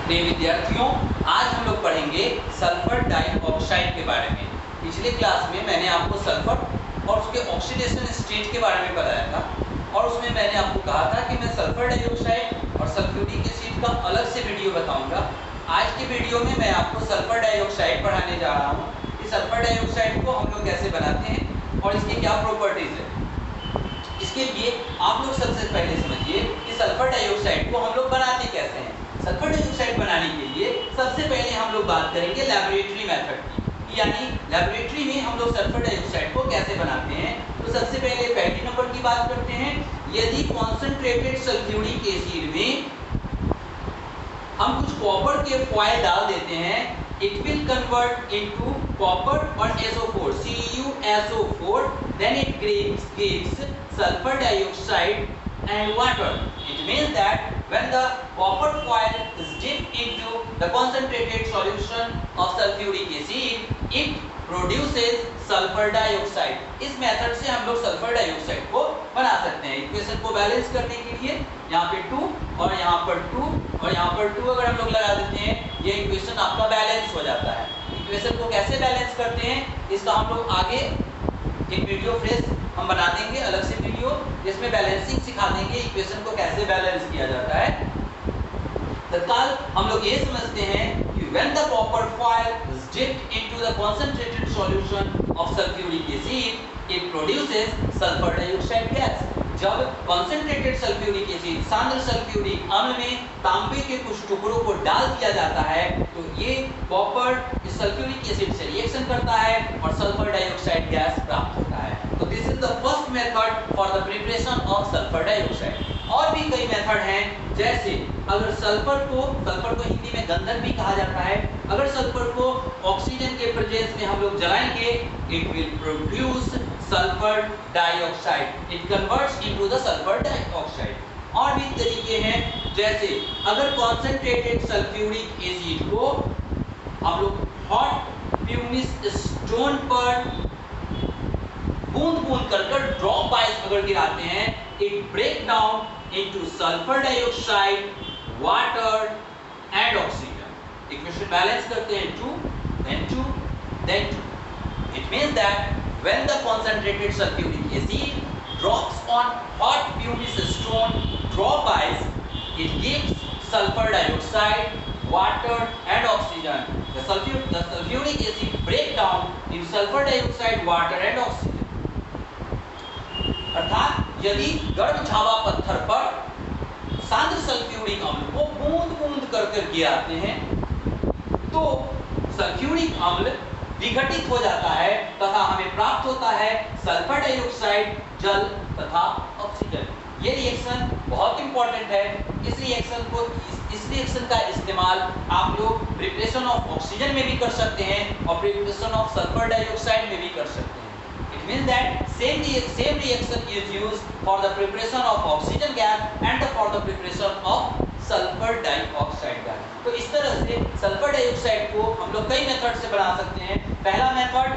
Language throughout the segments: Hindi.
प्रिय विद्यार्थियों, आज हम लोग पढ़ेंगे सल्फर डाइऑक्साइड के बारे में। पिछले क्लास में मैंने आपको सल्फर और उसके ऑक्सीडेशन स्टेट के बारे में बताया था और उसमें मैंने आपको कहा था कि मैं सल्फर डाइऑक्साइड और सल्फ्यूरिक एसिड का अलग से वीडियो बताऊंगा। आज की वीडियो में मैं आपको सल्फर डाइऑक्साइड पढ़ाने जा रहा हूँ कि सल्फर डाइऑक्साइड को हम लोग कैसे बनाते हैं और इसकी क्या प्रॉपर्टीज है। इसके लिए आप लोग सबसे पहले समझिए कि सल्फर डाइऑक्साइड को हम लोग बनाते कैसे हैं। सल्फर डाइऑक्साइड बनाने के लिए सबसे पहले हम लोग बात करेंगे लैबोरेटरी मेथड की, यानी लैबोरेटरी में हम लोग सल्फर डाइऑक्साइड को कैसे बनाते हैं। तो सबसे पहले पहले नंबर की बात करते हैं। यदि कॉन्सेंट्रेटेड सल्फ्यूरिक एसिड में हम कुछ कॉपर के फॉयल डाल देते हैं, it will convert into copper और SO4 CuSO4, then it gives sulfur dioxide and water. It means that when the copper foil is dipped into the concentrated solution of sulfuric acid, it produces sulfur dioxide. इस मेथड से हम लोग सल्फर डाइऑक्साइड को बना सकते हैं। इक्वेशन को बैलेंस करने के लिए यहाँ पे 2 और यहाँ पर 2 और यहाँ पर 2 अगर हम लोग लगा देते हैं, ये इक्वेशन आपका बैलेंस हो जाता है। इक्वेशन को कैसे बैलेंस करते हैं इसका हम लोग आगे एक वीडियो फ्रेश हम बना देंगे, अलग से वीडियो जिसमें बैलेंसिंग सिखा देंगे इक्वेशन को कैसे बैलेंस किया जाता है। तत्काल हम लोग ये समझते हैं कि when the copper foil is dipped into the concentrated solution of sulfuric acid, it produces sulfur dioxide gas. जब concentrated sulfuric acid सांद्र सल्फ्यूरिक अम्ल में तांबे के कुछ टुकड़ों को डाल दिया जाता है तो ये कॉपर इस सल्फ्यूरिक एसिड से रिएक्शन करता है और सल्फर डाइऑक्साइड गैस प्राप्त होता है। तो this is the first method for the preparation of sulphur dioxide. और भी कई मेथड हैं, जैसे अगर सल्फर को हिंदी में गंधक भी कहा जाता है, अगर सल्फर को ऑक्सीजन के प्रेजेंस में हम लोग जलाएंगे, it will produce sulphur dioxide, it converts into the sulphur dioxide. और भी तरीके हैं, जैसे अगर कॉन्सेंट्रेटेड सल्फ्यूरिक एसिड को हम लोग हॉट प्यूमिस स्टोन पर बूंद बूंद कर ड्रॉप वाइज अगर गिराते हैं, it break down into sulfur dioxide, water and oxygen. Equation balance करते हैं 2, then 2, then 2. It means that when the concentrated sulfuric acid drops on hot pumice stone dropwise, it gives sulfur dioxide, water and oxygen. The sulfuric acid break down in sulfur dioxide, water and oxygen. अर्थात यदि गर्म झावा पत्थर पर सांद्र सल्फ्यूरिक अम्ल को बूंद बूंद कर गिराते हैं तो सल्फ्यूरिक अम्ल विघटित हो जाता है तथा हमें प्राप्त होता है सल्फर डाइऑक्साइड, जल तथा ऑक्सीजन। ये रिएक्शन बहुत इंपॉर्टेंट है। इस रिएक्शन का इस्तेमाल आप लोग प्रिपरेशन ऑफ ऑक्सीजन में भी कर सकते हैं और प्रिपरेशन ऑफ सल्फर डाइऑक्साइड में भी कर सकते हैं। It means that same reaction is used for the preparation of oxygen gas and for the preparation of sulfur dioxide gas. तो इस तरह से सल्फर डाइऑक्साइड को हम लोग कई मेथड से बना सकते हैं। पहला method,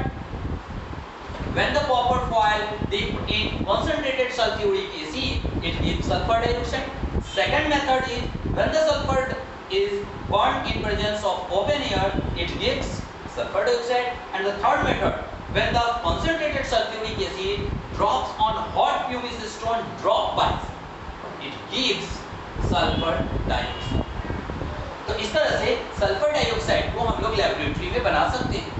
when the copper foil dipped in concentrated sulfuric acid, it gives sulfur dioxide. Second method is when the sulfur is burned in presence of open air, it gives sulfur dioxide. And the third method, when the concentrated sulfuric acid drops on hot pumice stone dropwise, it gives sulfur dioxide. तो इस तरह से सल्फर डाइऑक्साइड को हम लोग लेबोरेटरी में बना सकते हैं।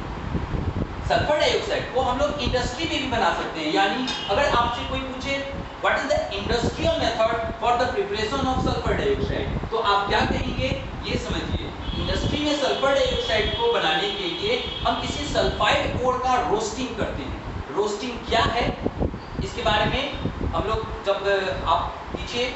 सल्फर डाइऑक्साइड को हम लोग इंडस्ट्री में भी बना सकते हैं। यानी अगर आपसे कोई पूछे what is the industrial method for the preparation of sulphur dioxide, तो आप क्या कहेंगे ये समझिए। इंडस्ट्री में सल्फर डाइऑक्साइड को बनाने के लिए हम किसी सल्फाइड कोर का रोस्टिंग करते हैं। रोस्टिंग क्या है इसके बारे में हम लोग जब आप पीछे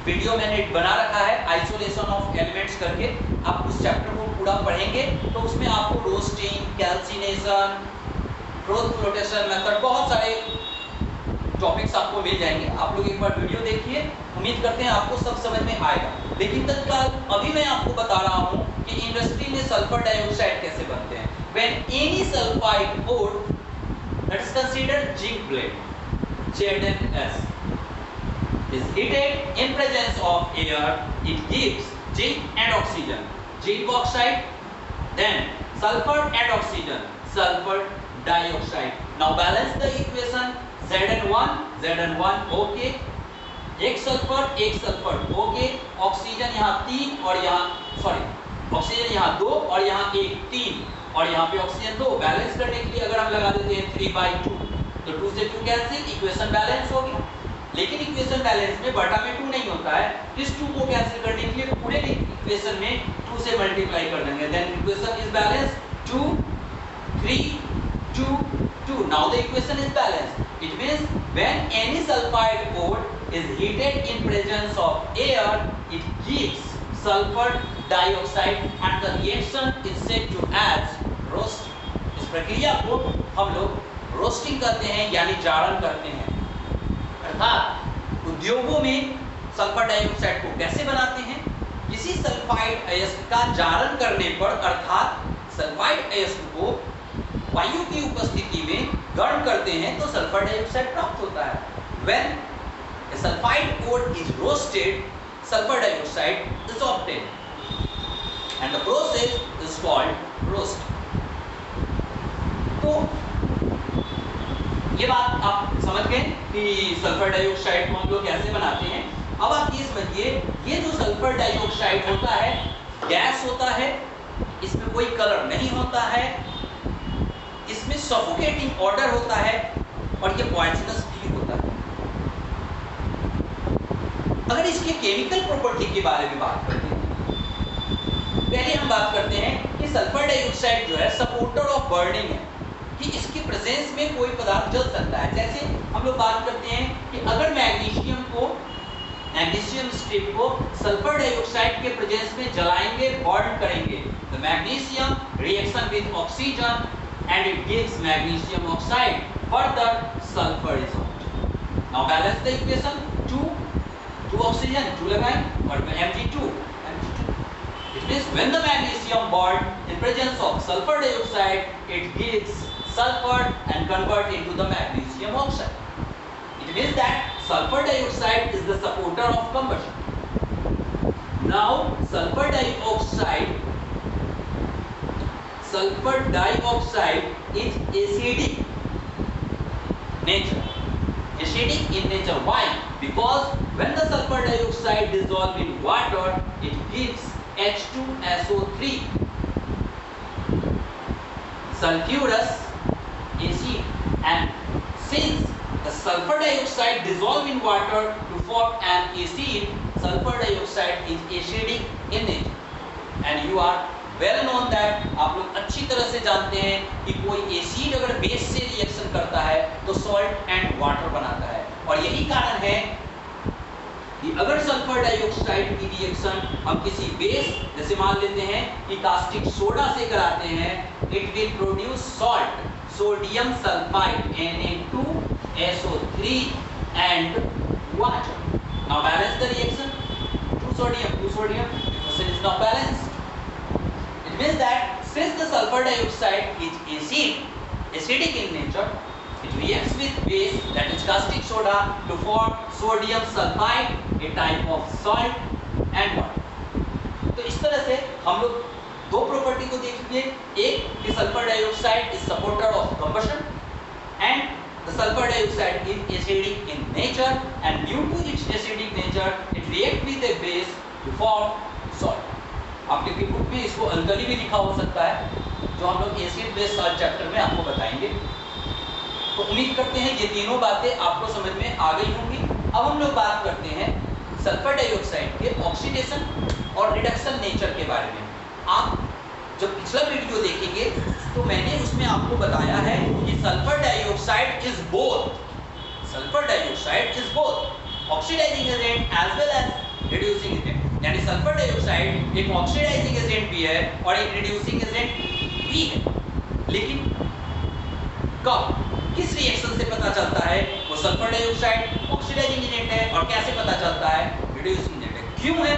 वीडियो मैंने बना रखा है आइसोलेशन ऑफ एलिमेंट्स करके, आप उस चैप्टर को पूरा पढ़ेंगे तो उसमें आपको रोस्टिंग, कैल्सिनेशन, फ्लोटेशन मेथड, बहुत सारे टॉपिक्स आपको मिल जाएंगे। आप लोग एक बार वीडियो देखिए, उम्मीद करते हैं आपको सब समझ में आएगा। लेकिन तत्काल अभी मैं आपको बता रहा हूँ कि इंडस्ट्री में सल्फर डाइऑक्साइड कैसे बनते हैं। When any sulfide ore, that is considered zinc plate, ZnS, is heated in presence of air, it gives zinc and oxygen. Zinc oxide, then sulfur and oxygen, sulfur dioxide. Now balance the equation. Zn1 okay, एक सल्फर ओके, ऑक्सीजन यहाँ 3 और यहाँ ऑक्सीजन यहाँ 2 और यहाँ 1 3 और यहाँ पे ऑक्सीजन 2। बैलेंस करने के लिए अगर हम लगा देते हैं 3/2 तो 2 से 2 कैंसिल, इक्वेशन बैलेंस हो गया। लेकिन इक्वेशन बैलेंस में बटा में 2 नहीं होता है, इस 2 को कैंसिल करने के लिए पूरे इक्वेशन में 2 से मल्टीप्लाई कर देंगे, then equation is balance 2 3 2 2। Now the equation is balanced. It means when any sulfide ore is heated in presence of air, it gives sulfur dioxide and the reaction is said to as roasting. इस प्रक्रिया को हम लोग रोस्टिंग करते हैं यानी जारण करते हैं। अर्थात उद्योगों में सल्फर डाइऑक्साइड को कैसे बनाते हैं? किसी सल्फाइड अयस्क का जारण करने पर अर्थात सल्फाइड अयस्क को वायु की उपस्थिति में गर्म करते हैं तो सल्फर डाइऑक्साइड प्राप्त होता है। When a sulfide ore is roasted, sulfur dioxide is obtained and the process is called roasting. तो ये बात आप समझ गए कि सल्फर डाइऑक्साइड को हम लोग कैसे बनाते हैं। अब आप ये समझिए, ये जो सल्फर डाइऑक्साइड होता है गैस होता है, इसमें कोई कलर नहीं होता है, इसमें सफोकेटिंग ऑर्डर होता है और ये पॉइजनस भी होता है। अगर इसके केमिकल प्रॉपर्टी के बारे में बात करते हैं, पहले हम बात करते हैं कि सल्फर डाइऑक्साइड जो है सपोर्टर ऑफ बर्निंग है, कि इसकी प्रेजेंस में कोई पदार्थ जल सकता है। जैसे हम लोग बात करते हैं कि अगर मैग्नीशियम स्ट्रिप को सल्फर डाइऑक्साइड के प्रेजेंस में जलाएंगे, बर्न करेंगे, तो magnesium reaction with oxygen and it gives magnesium oxide, further sulfur is obtained. Now balance the equation, 2 oxygen 2 लगाएं और Mg2 it means when the magnesium burned in presence of sulfur dioxide, it gives sulfur and convert into the magnesium oxide. It means that sulfur dioxide is the supporter of combustion. Now sulfur dioxide is acidic nature. Acidic in nature. Why? Because when the sulfur dioxide dissolves in water, it gives H2SO3, sulfurous acid. And since the sulfur dioxide dissolves in water to form an acid, sulfur dioxide is acidic in nature. And you are well known that, आप लोग अच्छी तरह से जानते हैं कि कोई एसिड अगर बेस से रिएक्शन करता है तो सॉल्ट एंड वाटर बनाता है। और यही कारण है कि अगर सल्फर डाइऑक्साइड की रिएक्शन हम किसी बेस जैसे मान लेते हैं कि कास्टिक सोडा से कराते हैं, it will produce salt, sodium sulphide Na2SO3 and water. Now balance the reaction, 2 sodium, the is now balanced. Means that since the sulfur dioxide is acidic in nature, it reacts with base, that is caustic soda, to form sodium sulfide, a type of salt and water. तो इस तरह से हम लोग दो प्रॉपर्टी को देखेंगे, एक कि sulphur dioxide is supporter of combustion and the sulfur dioxide is acidic in nature and due to its acidic nature it reacts with a base to form salt. आपके बुक में इसको अल्कली भी लिखा हो सकता है, जो हम लोग एसिड बेस सॉल्ट चैप्टर में आपको बताएंगे। तो उम्मीद करते हैं ये तीनों बातें आपको समझ में आ गई होंगी। अब हम लोग बात करते हैं सल्फर डाइऑक्साइड के ऑक्सीडेशन और रिडक्शन नेचर के बारे में। आप जब पिछला वीडियो देखेंगे तो मैंने उसमें आपको बताया है कि sulphur dioxide is both oxidising agent as well as reducing agent. यानी सल्फर डाइऑक्साइड एक ऑक्सीडाइजिंग एजेंट भी है और एक रिड्यूसिंग एजेंट भी है। लेकिन कब, किस रिएक्शन से पता चलता है वो सल्फर डाइऑक्साइड ऑक्सीडाइजिंग एजेंट है और कैसे पता चलता है रिड्यूसिंग एजेंट है, क्यों है,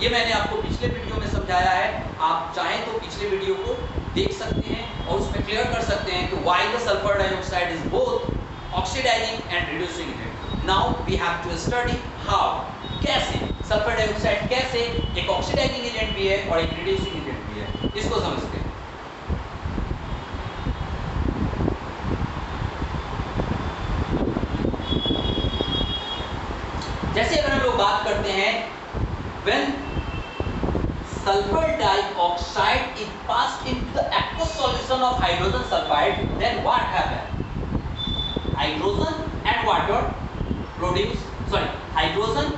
ये मैंने आपको पिछले वीडियो में समझाया है। आप चाहें तो पिछले वीडियो को देख सकते हैं और उसमें क्लियर कर सकते हैं कि why the sulphur dioxide is both oxidising and reducing agent. Now we have to study how, कैसे सल्फर डाइऑक्साइड कैसे एक ऑक्सीडाइजिंग एजेंट भी भी है और एक रिड्यूसिंग एजेंट भी है। इसको समझते हैं। जैसे अगर हम लोग बात करते हैं when sulfur dioxide is passed into the aqueous solution of hydrogen sulfide, then what happens? Hydrogen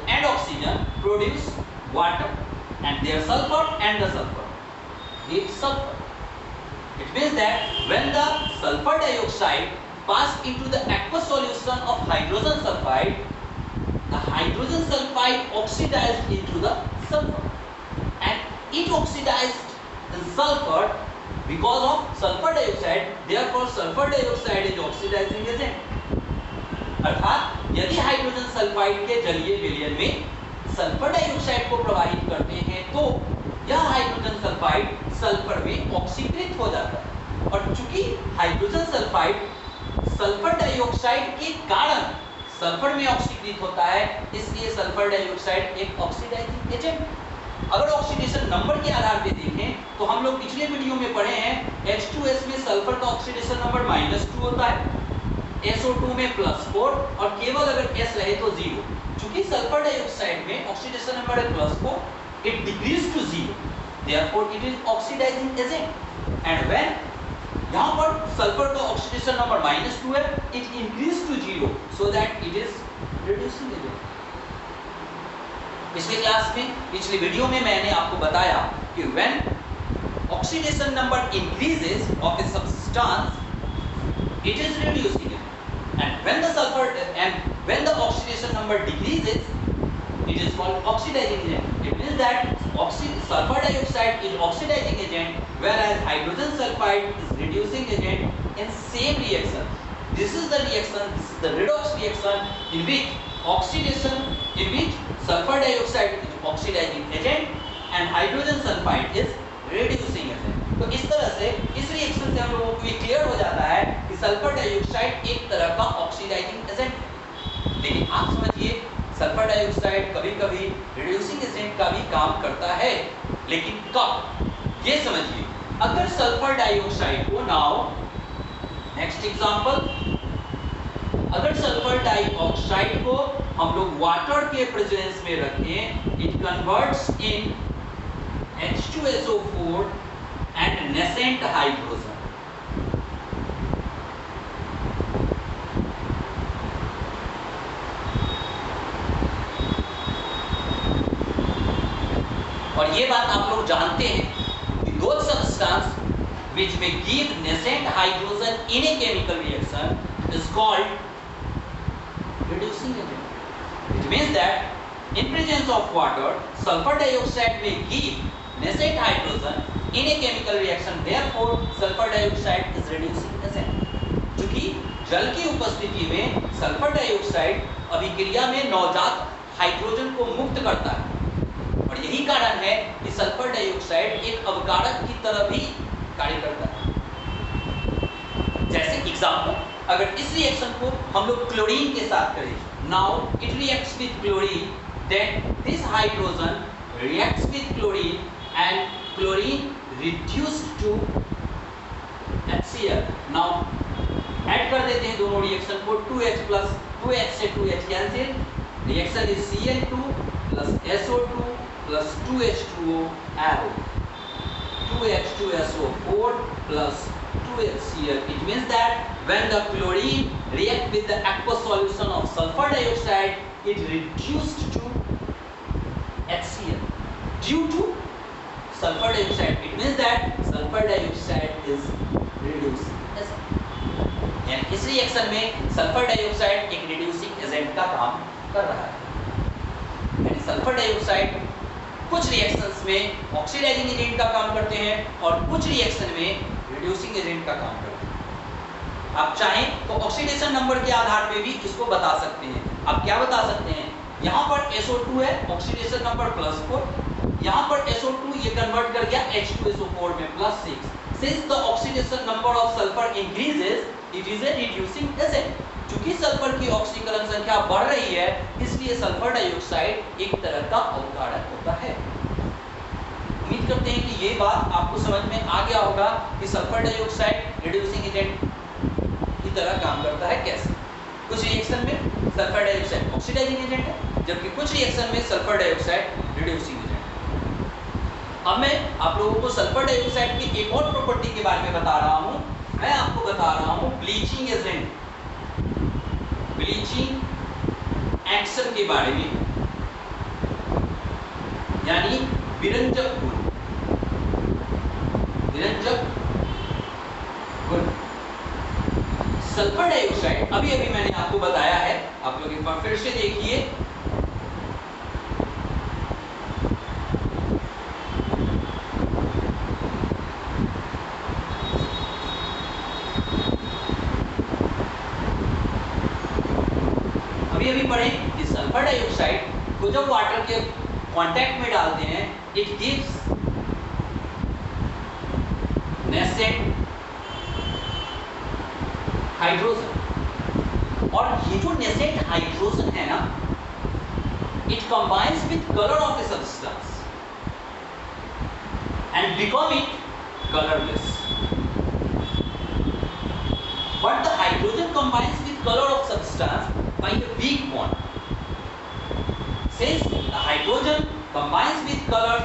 and oxygen produce water, and their sulfur and the sulfur gives sulfur. It means that when the sulfur dioxide passed into the aqueous solution of hydrogen sulfide, the hydrogen sulfide oxidized into the sulfur, and it oxidized the sulfur because of sulfur dioxide. Therefore sulfur dioxide is oxidizing agent. अर्थात यदि हाइड्रोजन सल्फाइड के जलीय विलयन में सल्फर डाइऑक्साइड को प्रवाहित करते हैं तो यह हाइड्रोजन सल्फाइड सल्फर में ऑक्सीकृत हो जाता है, और चूंकि हाइड्रोजन सल्फाइड सल्फर डाइऑक्साइड के कारण सल्फर में ऑक्सीकृत होता है, इसलिए सल्फर डाइऑक्साइड एक ऑक्सीडाइजिंग एजेंट। अगर ऑक्सीडेशन नंबर के आधार पे देखें तो हम लोग पिछले वीडियो में पढ़े हैं H2S में सल्फर का ऑक्सीडेशन नंबर -2 होता है, SO2 में +4 और केवल अगर S रहे तो 0। चूंकि सल्फर डाइऑक्साइड में ऑक्सीडेशन नंबर है +4, it decrease to 0, therefore it is oxidizing agent। and when यहाँ पर सल्फर का ऑक्सीडेशन नंबर -2 है, it increase to 0 so that it is reducing agent। पिछले क्लास में, पिछले वीडियो में मैंने आपको बताया कि when oxidation number increases of a substance, it is reducing agent, and when the oxidation number decreases, it is called oxidizing agent। It means that sulfur dioxide is oxidizing agent, whereas hydrogen sulfide is reducing agent in same reaction। This is the reaction, this is the redox reaction in which sulfur dioxide is oxidizing agent and hydrogen sulfide is reducing agent। तो इस तरह से इस रिएक्शन से हम लोगों को ये क्लियर हो जाता है कि सल्फर डाइऑक्साइड एक तरह का ऑक्सीडाइजिंग एजेंट है। लेकिन आप समझिए सल्फर डाइऑक्साइड कभी-कभी रिड्यूसिंग एजेंट का भी काम करता है, लेकिन कब, ये समझिए। अगर सल्फर डाइऑक्साइड को नाउ नेक्स्ट एग्जांपल, अगर सल्फर डाइऑक्साइड को हम लोग वाटर के प्रेजेंस में रखें, it converts in H2SO4 and nascent hydrogen। और ये बात आप लोग जानते हैं कि those substance which may give nascent hydrogen in a chemical reaction is called reducing agent। It means that in presence of water, sulfur dioxide may give nascent hydrogen in a chemical reaction, therefore sulfur dioxide is reducing agent। क्योंकि जल की उपस्थिति में सल्फर डाइऑक्साइड अभिक्रिया में नवजात हाइड्रोजन को मुक्त करता है, और यही कारण है कि सल्फर डाइऑक्साइड एक अवकारक की तरह भी कार्य करता है। जैसे एग्जांपल, अगर इस रिएक्शन को हम लोग क्लोरीन के साथ करें, now it reacts with chlorine, then this hydrogen reacts with chlorine and chlorine reduced to HCl। now add कर देते हैं दोनों रिएक्शन को, 2H plus 2H से 2H cancel, reaction is Cl2 plus SO2 plus 2H2O arrow, 2H2SO4 plus 2HCl। it means that when the chlorine react with the aqueous solution of sulfur dioxide, it reduced to HCl due to sulfur dioxide। it means that sulfur dioxide is reducing agent। यानी इस रिएक्शन में सल्फर डाइऑक्साइड एक रिड्यूसिंग एजेंट का काम कर रहा है। यानी सल्फर डाइऑक्साइड कुछ रिएक्शंस में ऑक्सीडाइजिंग एजेंट का काम करते हैं और कुछ रिएक्शन में रिड्यूसिंग एजेंट का काम करते हैं। आप चाहें तो ऑक्सीडेशन नंबर के आधार पे भी इसको बता सकते हैं। आप क्या बता सकते हैं, यहाँ पर SO2 है, ऑक्सीडेशन नंबर +4, यहाँ पर SO2 ये कन्वर्ट कर गया H2SO4 में +6। Since the oxidation number of sulfur increases, it is a reducing agent। चूंकि सल्फर की ऑक्सीकरण संख्या बढ़ रही है, इसलिए सल्फर डाइऑक्साइड एक तरह का अवकारक होता है। उम्मीद करते हैं कि ये बात आपको समझ में आ गया होगा कि सल्फर डाइऑक्साइड रिड्यूसिंग एजेंट की तरह काम करता है कैसे। कुछ रिएक्शन में सल्फर डाइऑक्साइड ऑक्सीडाइजिंग एजेंट है, जबकि कुछ रिएक्शन में सल्फर डाइऑक्साइड रिड्यूसिंग एजेंट है। अब मैं आप लोगों को सल्फर डाइऑक्साइड की एक और प्रॉपर्टी के बारे में बता रहा हूं। मैं आपको बता रहा हूं ब्लीचिंग एजेंट, ब्लीचिंग एक्शन के बारे में, यानी विरंजक गुण, विरंजक गुण। सल्फर डाइऑक्साइड अभी अभी मैंने आपको बताया है, आप लोग एक बार फिर से देखिए। अभी अभी पढ़े कि सल्फर डाइऑक्साइड को जब वाटर के कांटेक्ट में डालते हैं, इट गिव्स नेसेंट हाइड्रोजन। और ये जो नेसेंट हाइड्रोजन है ना, it combines with colour of a substance and become it colourless. But the hydrogen combines with colour of substance by a weak bond. Since the hydrogen combines with color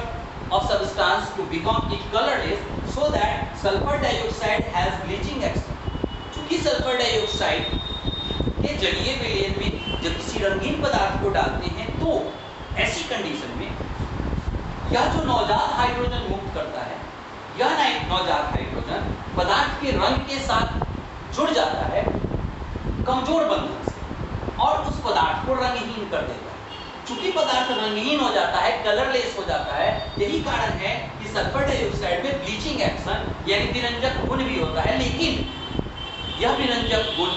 of substance to become it colorless, so that sulfur dioxide has bleaching action. चूंकि सल्फर डाइऑक्साइड के जलीय विलयन में जब किसी रंगीन पदार्थ को डालते हैं, तो ऐसी कंडीशन में यह जो नवजात हाइड्रोजन मुक्त करता है, यह नवजात हाइड्रोजन पदार्थ के रंग के साथ जुड़ जाता है कमजोर बंधन से, और उस पदार्थ को रंगहीन कर देता है। चूंकि पदार्थ रंगहीन हो जाता है, कलरलेस हो जाता है, यही कारण है कि सल्फर डाइऑक्साइड में ब्लीचिंग एक्शन यानी विरंजक गुण भी होता है, लेकिन यह विरंजक गुण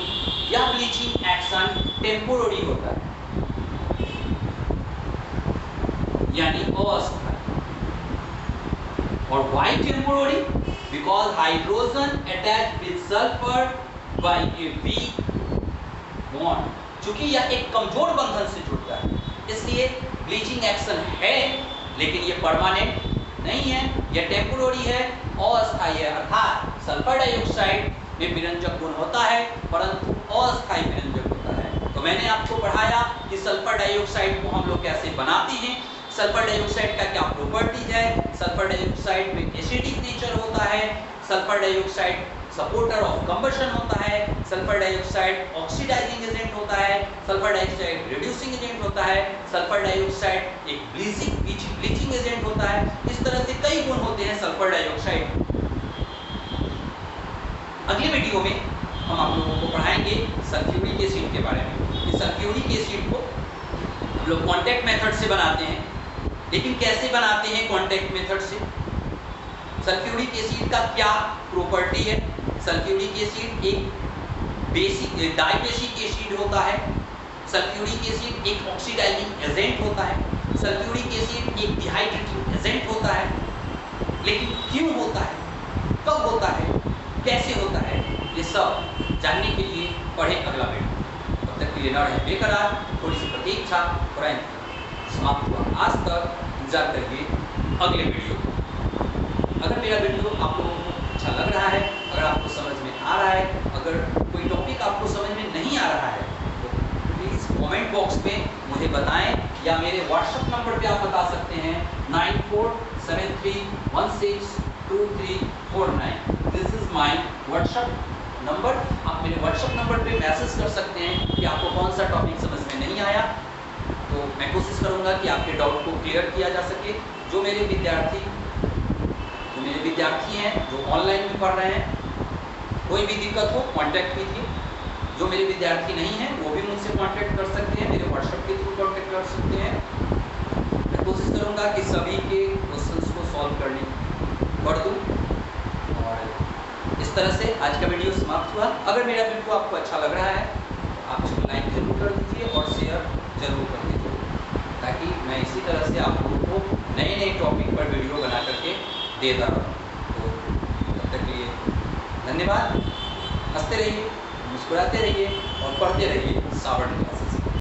या ब्लीचिंग एक्शन टेम्पोररी होता है, यानी अस्थायी। और why temporary? Because hydrogen attach with sulphur by a weak bond. चूंकि यह एक कमजोर बंधन से जुड़ता है, इसलिए ब्लीचिंग एक्शन है, लेकिन यह परमानेंट नहीं है, यह टेम्पोररी है, अस्थायी है। अर्थात सल्फर डाइऑक्साइड में विरंजक गुण होता है, परंतु अस्थायी विरंजक होता है। तो मैंने आपको पढ़ाया कि सल्फर डाइऑक्साइड को हम लोग कैसे बनाते हैं, सल्फर डाइऑक्साइड का क्या प्रॉपर्टी है, सल्फर डाइऑक्साइड में एसिडिक नेचर होता है, sulphur dioxide supporter of combustion होता है, सल्फर डाइऑक्साइड ऑक्सीडाइजिंग एजेंट होता है, सल्फर डाइऑक्साइड रिड्यूसिंग एजेंट होता है, सल्फर डाइऑक्साइड एक ब्लीचिंग एजेंट होता है। इस तरह से कई गुण होते हैं सल्फर डाइऑक्साइड। अगले वीडियो में हम आप लोगों को पढ़ाएंगे सल्फ्यूरिक एसिड के बारे में। इस सल्फ्यूरिक एसिड को हम लोग कांटेक्ट मेथड से बनाते हैं, लेकिन कैसे बनाते हैं कांटेक्ट मेथड से? सल्फ्यूरिक एसिड का क्या प्रॉपर्टी है? सल्फ्यूरिक एसिड एक डाइबेसिक एसिड होता है, सल्फ्यूरिक एसिड एक ऑक्सीडाइजिंग एजेंट होता है, सल्फ्यूरिक एसिड एक डिहाइड्रेटिंग एजेंट होता है। लेकिन क्यों होता है, कब होता है, कैसे होता है, ये सब जानने के लिए पढ़े अगला वीडियो। तब तक के लिए न रहे बेकरार, थोड़ी सी प्रतीक्षा, थोड़ा समाप्त हुआ। आज तक इंतजार करिए अगले वीडियो। अगर मेरा वीडियो आप लोगों को अच्छा लग रहा है, अगर आपको समझ में आ रहा है, अगर कोई टॉपिक आपको समझ में नहीं आ रहा है, तो प्लीज़ कमेंट बॉक्स में मुझे बताएं, या मेरे व्हाट्सएप नंबर पे आप बता सकते हैं 9473162349। This is my WhatsApp number. आप मेरे व्हाट्सएप नंबर पे मैसेज कर सकते हैं कि आपको कौन सा टॉपिक समझ में नहीं आया, तो मैं कोशिश करूँगा कि आपके डाउट को क्लियर किया जा सके। जो मेरे विद्यार्थी हैं जो ऑनलाइन में पढ़ रहे हैं, कोई भी दिक्कत हो कांटेक्ट कीजिए। जो मेरे विद्यार्थी नहीं हैं वो भी मुझसे कांटेक्ट कर सकते हैं, मेरे व्हाट्सएप के थ्रू कांटेक्ट कर सकते हैं। मैं कोशिश करूंगा कि सभी के क्वेश्चंस को सॉल्व कर दूं। और इस तरह से आज का वीडियो समाप्त हुआ। अगर मेरा वीडियो आपको अच्छा लग रहा है तो आप इसको लाइक जरूर कर दीजिए और शेयर जरूर कर दीजिए, ताकि मैं इसी तरह से आप लोगों को नए नए टॉपिक पर वीडियो बना करके देता रहूँ। तो तब तक के लिए धन्यवाद। हंसते रहिए, मुस्कुराते रहिए और पढ़ते रहिए सावर्ण क्लास।